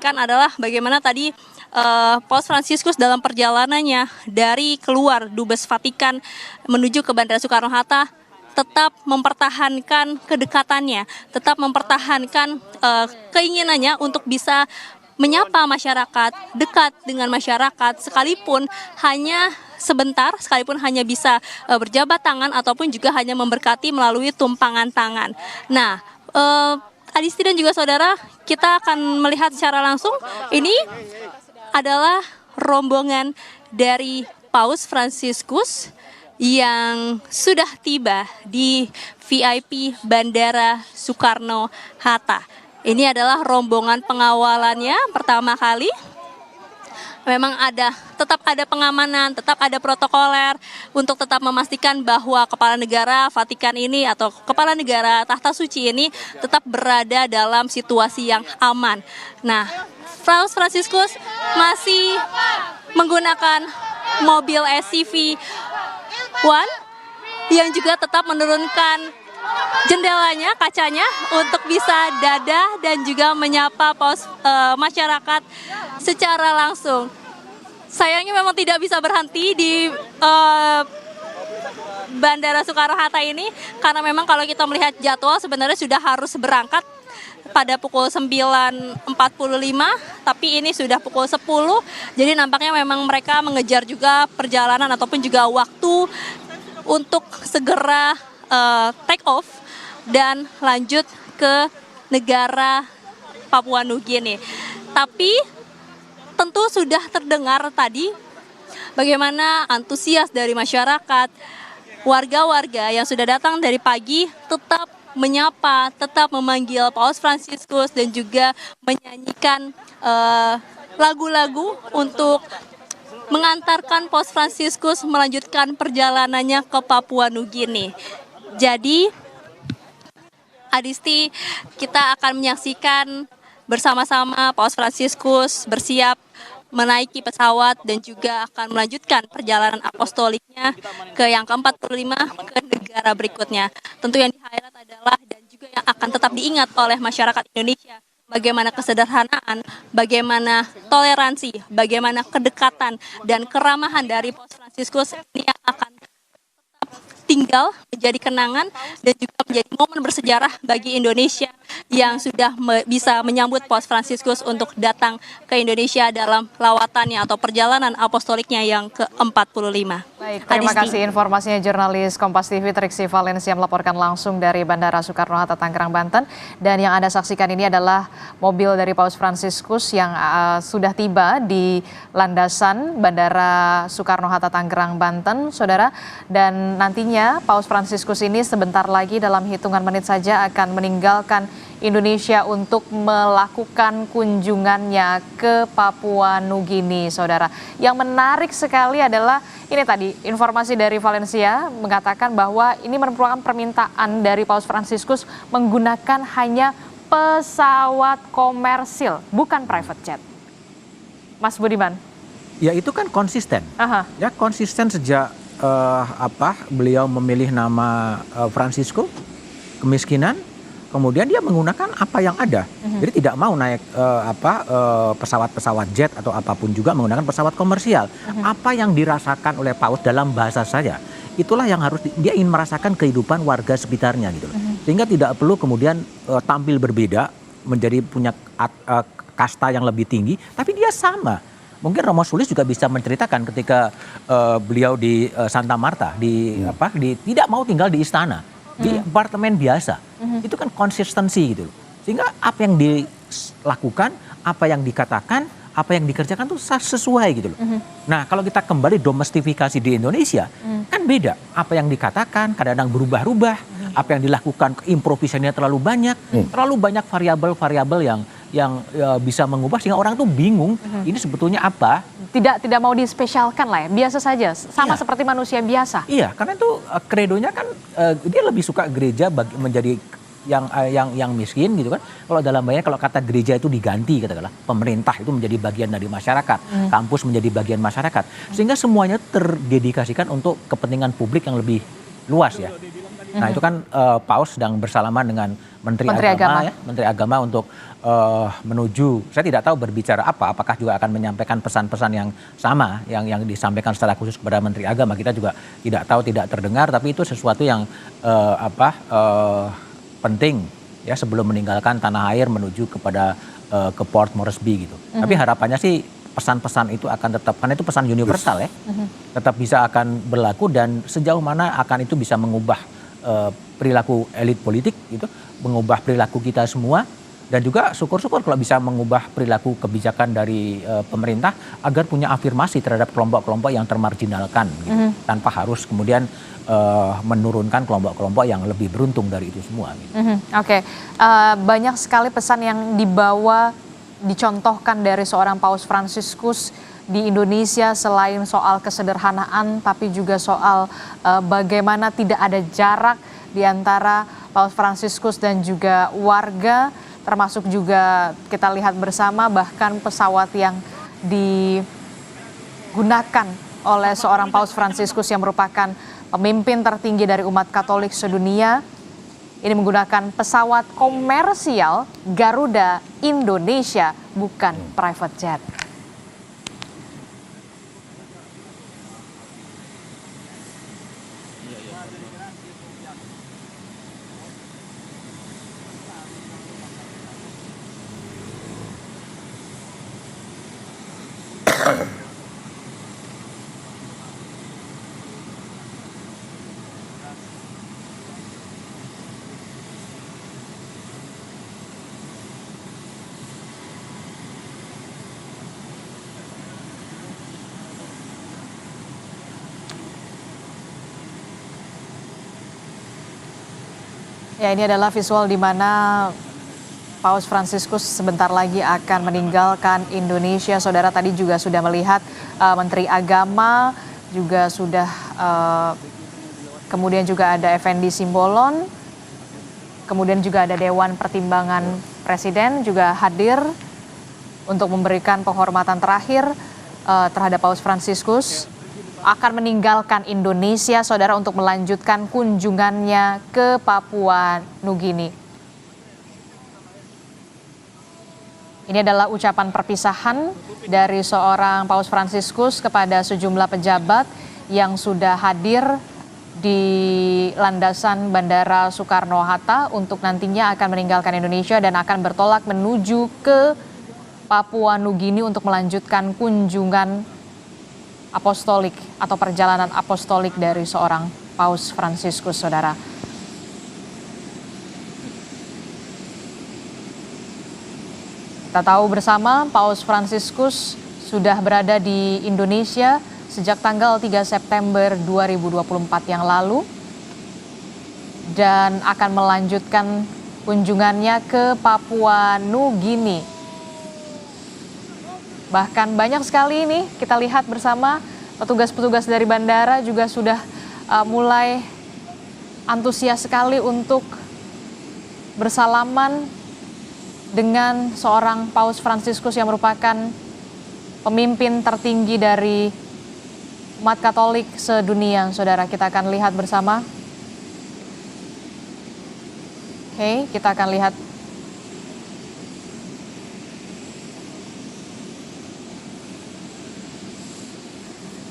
kan adalah bagaimana tadi Paus Fransiskus dalam perjalanannya dari keluar Dubes Vatikan menuju ke Bandara Soekarno-Hatta tetap mempertahankan kedekatannya, tetap mempertahankan keinginannya untuk bisa menyapa masyarakat, dekat dengan masyarakat, sekalipun hanya sebentar, sekalipun hanya bisa berjabat tangan ataupun juga hanya memberkati melalui tumpangan tangan. Nah, Adisti dan juga saudara, kita akan melihat secara langsung ini adalah rombongan dari Paus Fransiskus yang sudah tiba di VIP Bandara Soekarno-Hatta. Ini adalah rombongan pengawalannya pertama kali. Memang tetap ada pengamanan, tetap ada protokoler untuk tetap memastikan bahwa kepala negara Vatikan ini atau kepala negara Tahta Suci ini tetap berada dalam situasi yang aman. Nah, Paus Fransiskus masih menggunakan mobil SUV One yang juga tetap menurunkan jendelanya, kacanya untuk bisa dadah dan juga menyapa masyarakat secara langsung. Sayangnya memang tidak bisa berhenti di Bandara Soekarno-Hatta ini karena memang kalau kita melihat jadwal sebenarnya sudah harus berangkat pada pukul 9.45, tapi ini sudah pukul 10. Jadi nampaknya memang mereka mengejar juga perjalanan ataupun juga waktu untuk segera take off dan lanjut ke negara Papua Nugini. Tapi tentu sudah terdengar tadi bagaimana antusias dari masyarakat, warga-warga yang sudah datang dari pagi tetap menyapa, tetap memanggil Paus Fransiskus dan juga menyanyikan lagu-lagu untuk mengantarkan Paus Fransiskus melanjutkan perjalanannya ke Papua Nugini. Jadi, Adisti, kita akan menyaksikan bersama-sama Paus Fransiskus bersiap menaiki pesawat dan juga akan melanjutkan perjalanan apostoliknya ke yang ke-45 ke negara berikutnya. Tentu yang di-highlight adalah dan juga yang akan tetap diingat oleh masyarakat Indonesia, bagaimana kesederhanaan, bagaimana toleransi, bagaimana kedekatan dan keramahan dari Paus Fransiskus ini yang akan tinggal menjadi kenangan dan juga menjadi momen bersejarah bagi Indonesia yang sudah bisa menyambut Paus Fransiskus untuk datang ke Indonesia dalam lawatannya atau perjalanan apostoliknya yang ke-45. Baik, terima kasih informasinya jurnalis Kompas TV Triksi Valencia melaporkan langsung dari Bandara Soekarno-Hatta Tangerang, Banten. Dan yang Anda saksikan ini adalah mobil dari Paus Fransiskus yang sudah tiba di landasan Bandara Soekarno-Hatta Tangerang, Banten, saudara. Dan nantinya Paus Fransiskus ini sebentar lagi dalam hitungan menit saja akan meninggalkan Indonesia untuk melakukan kunjungannya ke Papua Nugini, saudara. Yang menarik sekali adalah ini tadi informasi dari Valencia mengatakan bahwa ini merupakan permintaan dari Paus Fransiskus menggunakan hanya pesawat komersil, bukan private jet. Mas Budiman. Ya itu kan konsisten. Ya konsisten sejak beliau memilih nama Fransisco, kemiskinan. Kemudian dia menggunakan apa yang ada. Jadi tidak mau naik pesawat-pesawat jet atau apapun juga menggunakan pesawat komersial. Apa yang dirasakan oleh Paus dalam bahasa saya, itulah yang harus dia ingin merasakan kehidupan warga sekitarnya gitu loh. Sehingga tidak perlu kemudian tampil berbeda, menjadi punya kasta yang lebih tinggi, tapi dia sama. Mungkin Romo Sulis juga bisa menceritakan ketika beliau di Santa Marta tidak mau tinggal di istana. Di apartemen biasa, itu kan konsistensi gitu loh. Sehingga apa yang dilakukan, apa yang dikatakan, apa yang dikerjakan tuh sesuai gitu loh. Nah kalau kita kembali domestifikasi di Indonesia, kan beda. Apa yang dikatakan kadang-kadang berubah-ubah, apa yang dilakukan improvisasinya terlalu banyak variabel-variabel yang bisa mengubah sehingga orang tuh bingung ini sebetulnya apa. Tidak mau dispesialkan lah ya, biasa saja, sama seperti manusia biasa. Iya, karena itu kredonya kan dia lebih suka gereja menjadi yang miskin gitu kan. Kalau dalam bahasa kalau kata gereja itu diganti katakanlah, pemerintah itu menjadi bagian dari masyarakat, kampus menjadi bagian masyarakat, sehingga semuanya terdedikasikan untuk kepentingan publik yang lebih luas ya. Nah itu kan Paus sedang bersalaman dengan Menteri Agama ya, Menteri Agama untuk menuju, saya tidak tahu berbicara apa, apakah juga akan menyampaikan pesan-pesan yang sama yang disampaikan secara khusus kepada Menteri Agama, kita juga tidak tahu, tidak terdengar, tapi itu sesuatu yang penting ya sebelum meninggalkan tanah air menuju kepada ke Port Moresby gitu. Tapi harapannya sih pesan-pesan itu akan tetap, karena itu pesan universal ya, tetap bisa akan berlaku, dan sejauh mana akan itu bisa mengubah perilaku elit politik gitu, mengubah perilaku kita semua. Dan juga syukur-syukur kalau bisa mengubah perilaku kebijakan dari pemerintah agar punya afirmasi terhadap kelompok-kelompok yang termarginalkan gitu, tanpa harus kemudian menurunkan kelompok-kelompok yang lebih beruntung dari itu semua. Gitu. Oke. Banyak sekali pesan yang dibawa, dicontohkan dari seorang Paus Fransiskus di Indonesia, selain soal kesederhanaan, tapi juga soal bagaimana tidak ada jarak di antara Paus Fransiskus dan juga warga. Termasuk juga kita lihat bersama bahkan pesawat yang digunakan oleh seorang Paus Fransiskus yang merupakan pemimpin tertinggi dari umat Katolik sedunia. Ini menggunakan pesawat komersial Garuda Indonesia, bukan private jet. Ya, ini adalah visual di mana Paus Fransiskus sebentar lagi akan meninggalkan Indonesia. Saudara tadi juga sudah melihat Menteri Agama juga sudah, kemudian juga ada Effendi Simbolon, kemudian juga ada Dewan Pertimbangan Presiden juga hadir untuk memberikan penghormatan terakhir terhadap Paus Fransiskus. Akan meninggalkan Indonesia, saudara, untuk melanjutkan kunjungannya ke Papua Nugini. Ini adalah ucapan perpisahan dari seorang Paus Fransiskus kepada sejumlah pejabat yang sudah hadir di landasan Bandara Soekarno-Hatta untuk nantinya akan meninggalkan Indonesia dan akan bertolak menuju ke Papua Nugini untuk melanjutkan kunjungan apostolik atau perjalanan apostolik dari seorang Paus Fransiskus, saudara. Kita tahu bersama Paus Fransiskus sudah berada di Indonesia sejak tanggal 3 September 2024 yang lalu dan akan melanjutkan kunjungannya ke Papua Nugini. Bahkan banyak sekali ini kita lihat bersama petugas-petugas dari bandara juga sudah mulai antusias sekali untuk bersalaman dengan seorang Paus Fransiskus yang merupakan pemimpin tertinggi dari umat Katolik sedunia. Saudara, kita akan lihat bersama. Oke, kita akan lihat.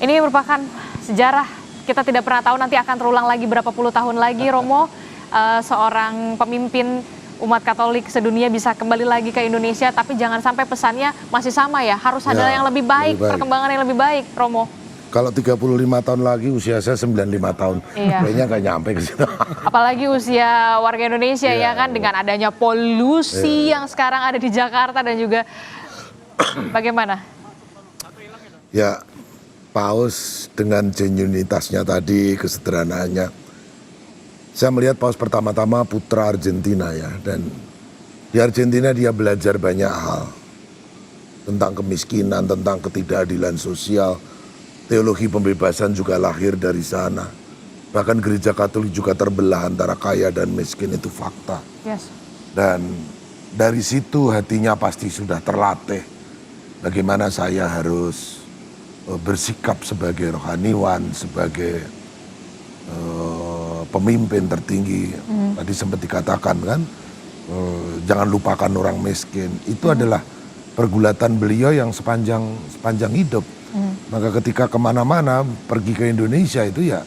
Ini merupakan sejarah, kita tidak pernah tahu nanti akan terulang lagi berapa puluh tahun lagi, Romo, seorang pemimpin umat Katolik sedunia bisa kembali lagi ke Indonesia, tapi jangan sampai pesannya masih sama ya, harus ada yang lebih baik, perkembangan yang lebih baik, Romo. Kalau 35 tahun lagi, usia saya 95 tahun, kayaknya nggak nyampe ke situ. Apalagi usia warga Indonesia ya kan, dengan adanya polusi yang sekarang ada di Jakarta dan juga bagaimana? Ya, Paus dengan genuinitasnya tadi, kesederhanaannya. Saya melihat Paus pertama-tama putra Argentina ya, dan di Argentina dia belajar banyak hal tentang kemiskinan, tentang ketidakadilan sosial. Teologi pembebasan juga lahir dari sana. Bahkan gereja Katolik juga terbelah antara kaya dan miskin, itu fakta. Yes. Dan dari situ hatinya pasti sudah terlatih bagaimana saya harus bersikap sebagai rohaniwan, sebagai pemimpin tertinggi. Tadi sempat dikatakan kan, jangan lupakan orang miskin. Itu adalah pergulatan beliau yang sepanjang hidup. Maka ketika kemana-mana pergi ke Indonesia itu ya,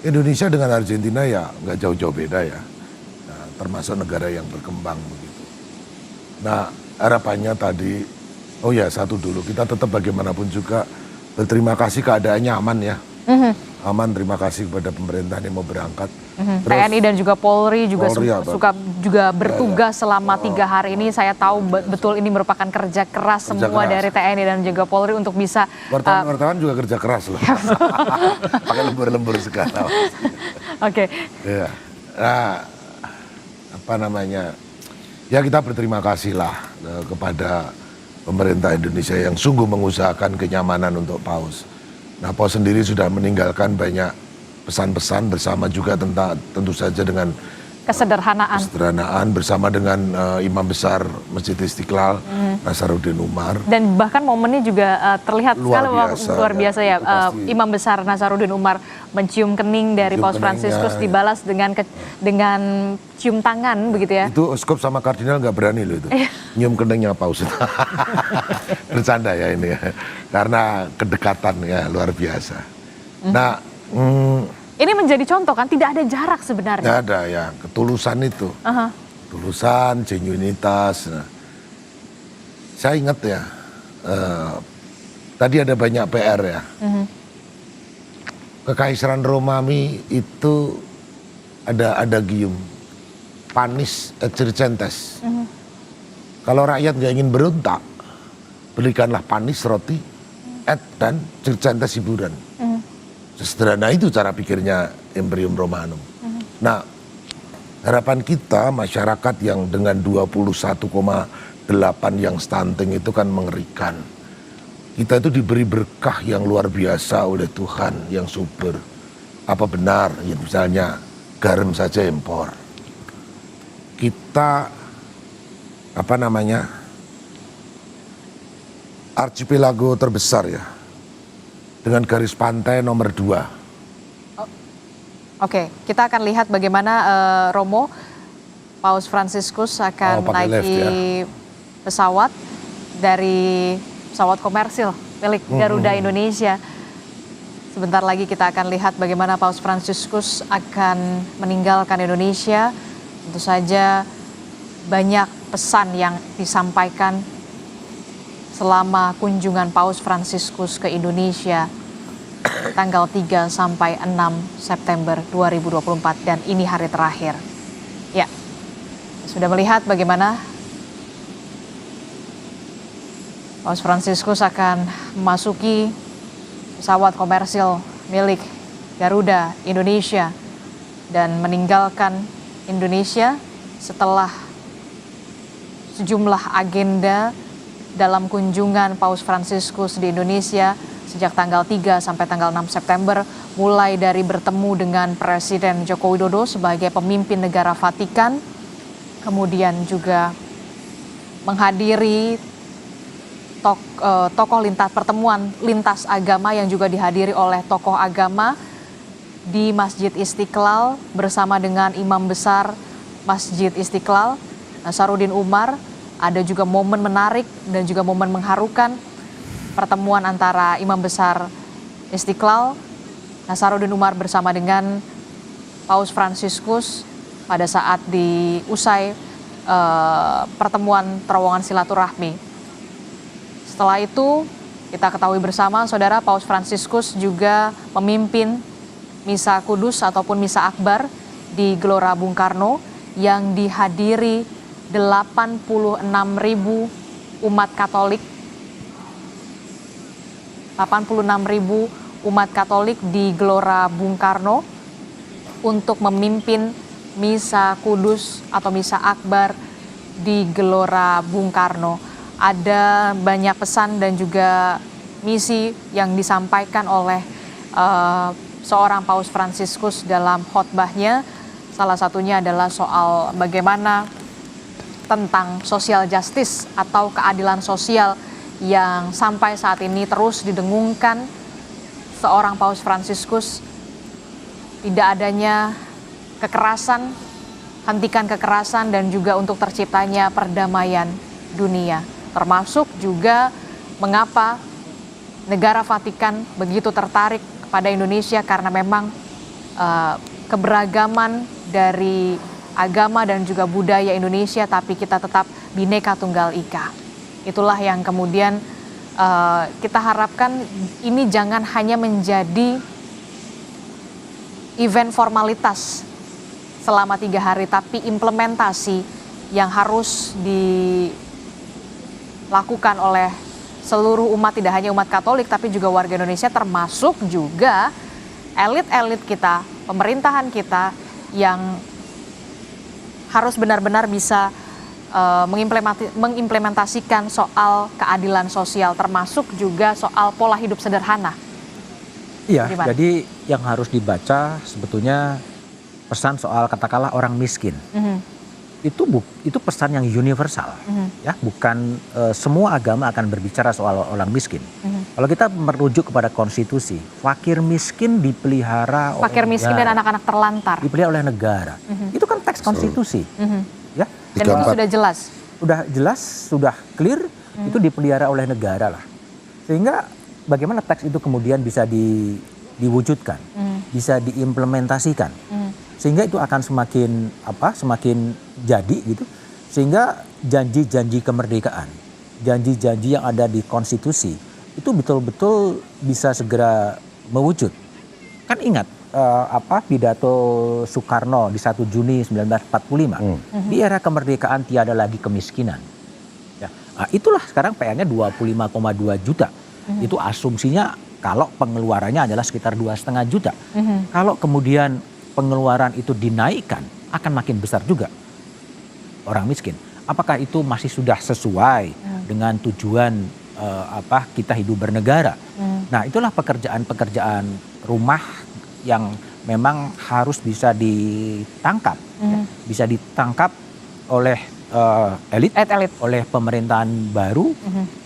Indonesia dengan Argentina ya nggak jauh-jauh beda ya. Nah, termasuk negara yang berkembang begitu. Nah harapannya tadi, oh ya satu dulu, kita tetap bagaimanapun juga berterima kasih keadaannya aman ya. Aman, terima kasih kepada pemerintah yang mau berangkat. Terus, TNI dan juga Polri juga suka juga bertugas selama 3 hari ini. Saya tahu betul ini merupakan kerja keras semua dari TNI dan juga Polri untuk bisa wartawan juga kerja keras loh. Pakai lembur-lembur segala. Oke. Ya. Nah, apa namanya? Ya kita berterima kasih lah kepada pemerintah Indonesia yang sungguh mengusahakan kenyamanan untuk Paus. Nah, Paus sendiri sudah meninggalkan banyak pesan-pesan bersama juga tentu saja dengan kesederhanaan bersama dengan Imam Besar Masjid Istiqlal, Nasaruddin Umar. Dan bahkan momennya juga terlihat luar biasa ya. Imam Besar Nasaruddin Umar mencium kening dari Paus Fransiskus dibalas dengan cium tangan begitu ya. Itu uskup sama kardinal nggak berani loh itu. Nyium keningnya Paus. Bercanda ya ini ya. Karena kedekatan ya luar biasa. Nah, ini menjadi contoh kan, tidak ada jarak sebenarnya. Tidak ada ya, ketulusan itu. Ketulusan, genuinitas. Nah, saya ingat ya, tadi ada banyak PR ya. Kekaisaran Romawi itu ada gium, panis et circenses. Kalau rakyat nggak ingin berontak, belikanlah panis roti, dan circenses hiburan. Sesederhana itu cara pikirnya Imperium Romanum. Nah, harapan kita masyarakat yang dengan 21,8 yang stunting itu kan mengerikan. Kita itu diberi berkah yang luar biasa oleh Tuhan yang subur. Apa benar ya misalnya garam saja impor. Kita archipelago terbesar ya, dengan garis pantai nomor 2. Oke, kita akan lihat bagaimana Romo, Paus Fransiskus akan naiki pesawat dari pesawat komersil milik Garuda Indonesia. Sebentar lagi kita akan lihat bagaimana Paus Fransiskus akan meninggalkan Indonesia. Tentu saja banyak pesan yang disampaikan selama kunjungan Paus Fransiskus ke Indonesia tanggal 3 sampai 6 September 2024 dan ini hari terakhir. Ya, sudah melihat bagaimana Paus Fransiskus akan memasuki pesawat komersil milik Garuda Indonesia dan meninggalkan Indonesia setelah sejumlah agenda dalam kunjungan Paus Fransiskus di Indonesia sejak tanggal 3 sampai tanggal 6 September, mulai dari bertemu dengan Presiden Joko Widodo sebagai pemimpin negara Vatikan, kemudian juga menghadiri tokoh pertemuan lintas agama yang juga dihadiri oleh tokoh agama di Masjid Istiqlal bersama dengan Imam Besar Masjid Istiqlal, Nasaruddin Umar. Ada juga momen menarik dan juga momen mengharukan pertemuan antara Imam Besar Istiqlal, Nasaruddin Umar bersama dengan Paus Fransiskus pada saat diusai pertemuan terowongan silaturahmi. Setelah itu kita ketahui bersama saudara, Paus Fransiskus juga memimpin Misa Kudus ataupun Misa Akbar di Gelora Bung Karno yang dihadiri 86.000 umat Katolik. 86.000 umat Katolik di Gelora Bung Karno untuk memimpin Misa Kudus atau Misa Akbar di Gelora Bung Karno. Ada banyak pesan dan juga misi yang disampaikan oleh seorang Paus Fransiskus dalam khotbahnya. Salah satunya adalah soal bagaimana tentang social justice atau keadilan sosial yang sampai saat ini terus didengungkan seorang Paus Fransiskus. Tidak adanya kekerasan hentikan kekerasan dan juga untuk terciptanya perdamaian dunia. Termasuk juga mengapa negara Vatikan begitu tertarik kepada Indonesia karena memang keberagaman dari agama dan juga budaya Indonesia, tapi kita tetap Bhinneka Tunggal Ika. Itulah yang kemudian kita harapkan ini jangan hanya menjadi event formalitas selama 3 hari, tapi implementasi yang harus dilakukan oleh seluruh umat, tidak hanya umat Katolik tapi juga warga Indonesia, termasuk juga elit-elit kita, pemerintahan kita yang harus benar-benar bisa mengimplementasikan soal keadilan sosial, termasuk juga soal pola hidup sederhana. Iya, Gimana? jadi yang harus dibaca sebetulnya pesan soal katakanlah orang miskin. Itu pesan yang universal, ya, bukan semua agama akan berbicara soal orang miskin. Kalau kita merujuk kepada konstitusi, fakir miskin dipelihara Fakir oleh miskin negara, dan anak-anak terlantar. dipelihara oleh negara. Itu kan teks konstitusi, ya. Dan itu sudah jelas. Sudah jelas, sudah clear, itu dipelihara oleh negara lah. Sehingga bagaimana teks itu kemudian bisa diwujudkan, bisa diimplementasikan. Sehingga itu akan semakin jadi gitu. Sehingga janji-janji kemerdekaan, janji-janji yang ada di konstitusi itu betul-betul bisa segera mewujud. Kan ingat pidato Soekarno di 1 Juni 1945. Di era kemerdekaan tiada lagi kemiskinan. Ya, nah, itulah sekarang PR-nya 25,2 juta. Itu asumsinya kalau pengeluarannya adalah sekitar 2,5 juta. Kalau kemudian pengeluaran itu dinaikkan, akan makin besar juga orang miskin. Apakah itu masih sudah sesuai dengan tujuan kita hidup bernegara? Nah, itulah pekerjaan-pekerjaan rumah yang memang harus bisa ditangkap, ya, bisa ditangkap oleh elit, oleh pemerintahan baru.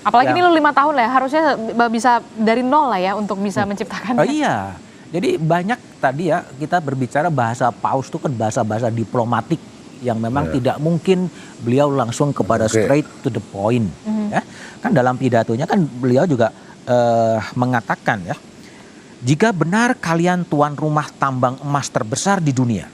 Apalagi ini lu 5 tahun lah ya, harusnya bisa dari nol lah ya untuk bisa menciptakan. Iya, jadi banyak tadi ya kita berbicara bahasa Paus itu kan bahasa-bahasa diplomatik yang memang tidak mungkin beliau langsung kepada straight to the point. Ya. Kan dalam pidatonya kan beliau juga mengatakan ya, jika benar kalian tuan rumah tambang emas terbesar di dunia.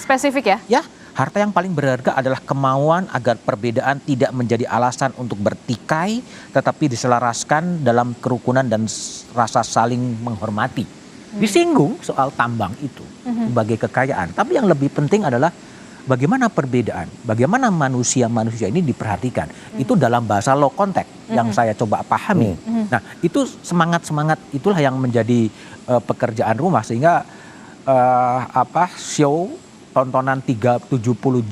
Spesifik ya? Ya, harta yang paling berharga adalah kemauan agar perbedaan tidak menjadi alasan untuk bertikai, tetapi diselaraskan dalam kerukunan dan rasa saling menghormati. Disinggung soal tambang itu sebagai kekayaan. Tapi yang lebih penting adalah bagaimana perbedaan, bagaimana manusia-manusia ini diperhatikan. Itu dalam bahasa low context yang saya coba pahami. Nah, itu semangat-semangat itulah yang menjadi pekerjaan rumah. Sehingga show tontonan 70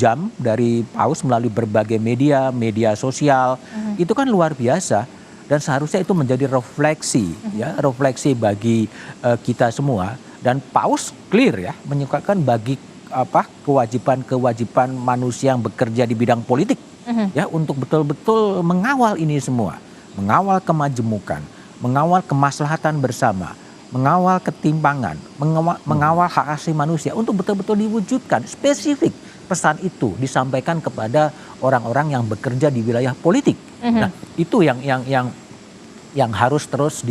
jam dari Paus melalui berbagai media sosial, itu kan luar biasa. Dan seharusnya itu menjadi refleksi, ya, refleksi bagi kita semua. Dan Paus clear ya, menyukakan bagi kewajiban manusia yang bekerja di bidang politik, ya, untuk betul-betul mengawal ini semua, mengawal kemajemukan, mengawal kemaslahatan bersama, mengawal ketimpangan, mengawal hak asasi manusia untuk betul-betul diwujudkan. Spesifik pesan itu disampaikan kepada orang-orang yang bekerja di wilayah politik. Nah, itu yang harus terus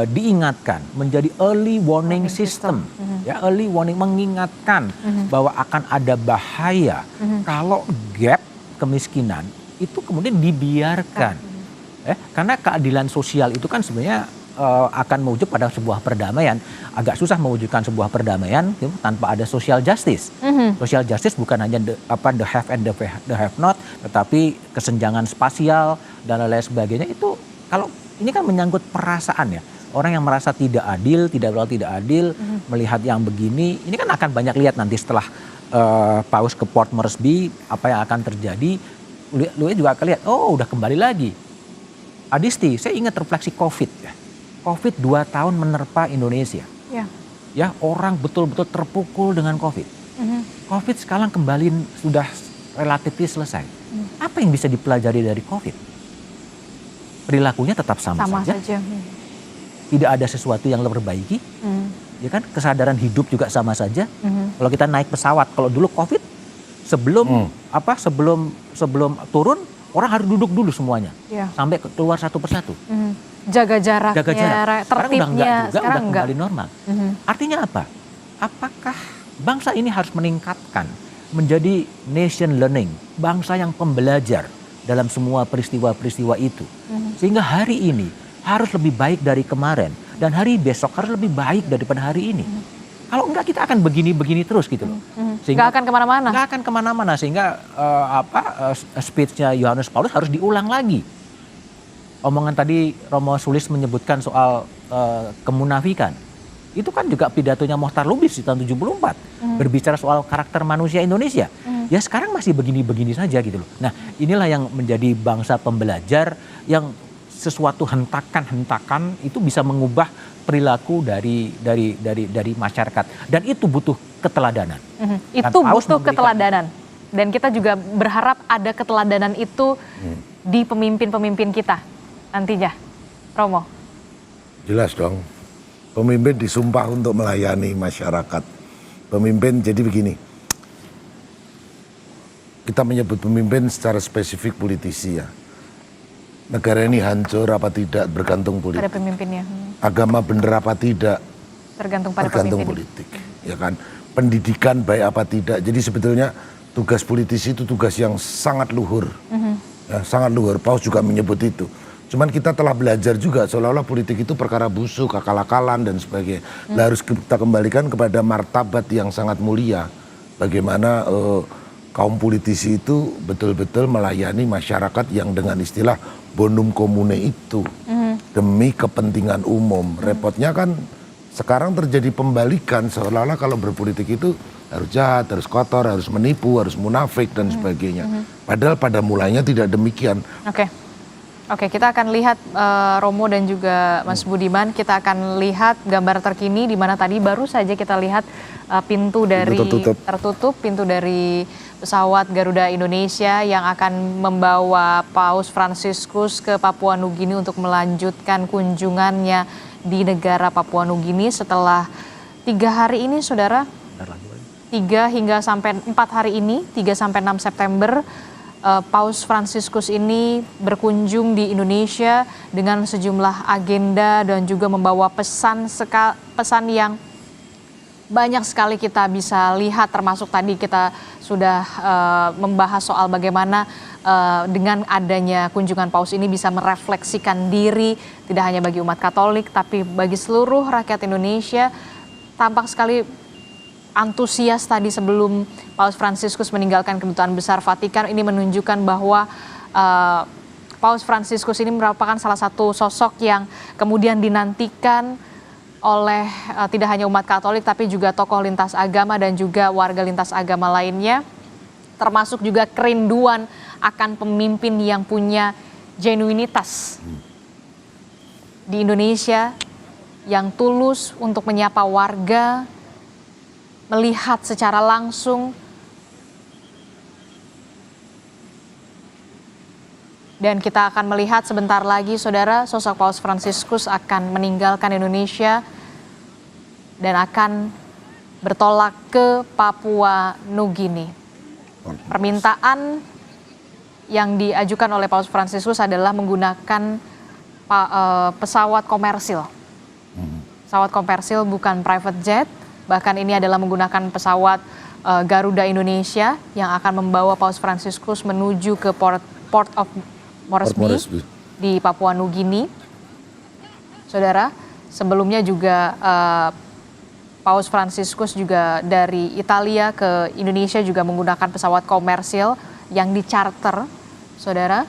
diingatkan, menjadi early warning system. Ya, early warning, mengingatkan bahwa akan ada bahaya kalau gap kemiskinan itu kemudian dibiarkan. Karena keadilan sosial itu kan sebenarnya akan mewujud pada sebuah perdamaian. Agak susah mewujudkan sebuah perdamaian tanpa ada social justice. Social justice bukan hanya the have and the have not, tetapi kesenjangan spasial dan lain sebagainya. Itu kalau ini kan menyangkut perasaan ya. Orang yang merasa tidak adil, tidak adil, melihat yang begini, ini kan akan banyak lihat nanti setelah Paus ke Port Moresby, apa yang akan terjadi. Lu juga akan lihat, oh udah kembali lagi. Adisti, saya ingat refleksi COVID ya. COVID 2 tahun menerpa Indonesia. Ya, orang betul-betul terpukul dengan COVID. COVID sekarang kembali sudah relatif selesai. Apa yang bisa dipelajari dari COVID? Perilakunya tetap sama saja. Tidak ada sesuatu yang diperbaiki. ya kan, kesadaran hidup juga sama saja. Kalau kita naik pesawat, kalau dulu COVID sebelum sebelum turun orang harus duduk dulu semuanya, sampai keluar satu persatu. Jaga jaraknya, Sekarang tertibnya, udah kembali normal. Artinya apa? Apakah bangsa ini harus meningkatkan menjadi nation learning, bangsa yang pembelajar dalam semua peristiwa-peristiwa itu, sehingga hari ini harus lebih baik dari kemarin dan hari besok harus lebih baik daripada hari ini. Kalau enggak kita akan begini-begini terus gitu loh. Sehingga nggak akan kemana-mana. Nggak akan kemana-mana, sehingga speech-nya Yohanes Paulus harus diulang lagi. Omongan tadi Romo Sulis menyebutkan soal kemunafikan. Itu kan juga pidatonya Mohtar Lubis di tahun 74. Berbicara soal karakter manusia Indonesia. Ya sekarang masih begini-begini saja gitu loh. Nah inilah yang menjadi bangsa pembelajar yang sesuatu hentakan-hentakan itu bisa mengubah perilaku dari masyarakat. Dan itu butuh keteladanan. Itu butuh keteladanan. Dan kita juga berharap ada keteladanan itu di pemimpin-pemimpin kita nantinya. Romo. Jelas dong. Pemimpin disumpah untuk melayani masyarakat. Pemimpin jadi begini. Kita menyebut pemimpin secara spesifik politisi ya. Negara ini hancur apa tidak bergantung politik. Pada pemimpinnya. Agama benar apa tidak tergantung pada tergantung pemimpin. politik. Ya kan. Pendidikan baik apa tidak. Jadi sebetulnya tugas politisi itu tugas yang sangat luhur. Ya, sangat luhur. Paus juga menyebut itu. Cuman kita telah belajar juga seolah-olah politik itu perkara busuk, akal-akalan dan sebagainya. Nah, harus kita kembalikan kepada martabat yang sangat mulia. Bagaimana kaum politisi itu betul-betul melayani masyarakat yang dengan istilah bonum commune itu. Demi kepentingan umum. Repotnya kan sekarang terjadi pembalikan seolah-olah kalau berpolitik itu harus jahat, harus kotor, harus menipu, harus munafik dan sebagainya. Padahal pada mulanya tidak demikian. Oke, kita akan lihat Romo dan juga Mas Budiman, kita akan lihat gambar terkini di mana tadi baru saja kita lihat pintu dari pesawat Garuda Indonesia yang akan membawa Paus Fransiskus ke Papua Nugini untuk melanjutkan kunjungannya di negara Papua Nugini setelah 3 hari ini, saudara. 3 hingga sampai 4 hari ini, 3 sampai 6 September. Paus Fransiskus ini berkunjung di Indonesia dengan sejumlah agenda dan juga membawa pesan yang banyak sekali kita bisa lihat, termasuk tadi kita sudah membahas soal bagaimana dengan adanya kunjungan Paus ini bisa merefleksikan diri tidak hanya bagi umat Katolik tapi bagi seluruh rakyat Indonesia. Tampak sekali antusias tadi sebelum Paus Fransiskus meninggalkan Kedutaan Besar Vatikan. Ini menunjukkan bahwa Paus Fransiskus ini merupakan salah satu sosok yang kemudian dinantikan oleh tidak hanya umat Katolik tapi juga tokoh lintas agama dan juga warga lintas agama lainnya, termasuk juga kerinduan akan pemimpin yang punya genuinitas di Indonesia, yang tulus untuk menyapa warga, melihat secara langsung, dan kita akan melihat sebentar lagi, saudara, sosok Paus Fransiskus akan meninggalkan Indonesia dan akan bertolak ke Papua Nugini. Permintaan yang diajukan oleh Paus Fransiskus adalah menggunakan pesawat komersil. Pesawat komersil, bukan private jet. Bahkan ini adalah menggunakan pesawat Garuda Indonesia yang akan membawa Paus Fransiskus menuju ke Port of Moresby di Papua Nugini. Saudara, sebelumnya juga Paus Fransiskus juga dari Italia ke Indonesia juga menggunakan pesawat komersil yang dicharter, saudara.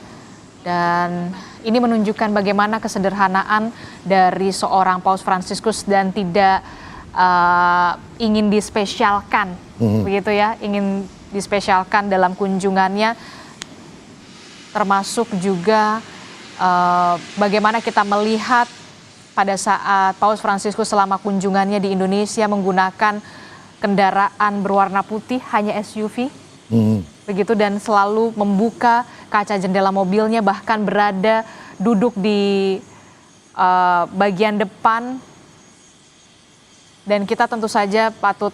Dan ini menunjukkan bagaimana kesederhanaan dari seorang Paus Fransiskus dan tidak ingin dispesialkan, begitu ya, ingin dispesialkan dalam kunjungannya, termasuk juga bagaimana kita melihat pada saat Paus Fransiskus selama kunjungannya di Indonesia menggunakan kendaraan berwarna putih, hanya SUV, begitu, dan selalu membuka kaca jendela mobilnya, bahkan berada duduk di bagian depan Dan kita tentu saja patut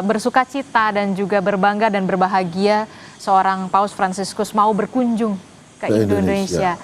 bersuka cita dan juga berbangga dan berbahagia seorang Paus Fransiskus mau berkunjung ke Indonesia.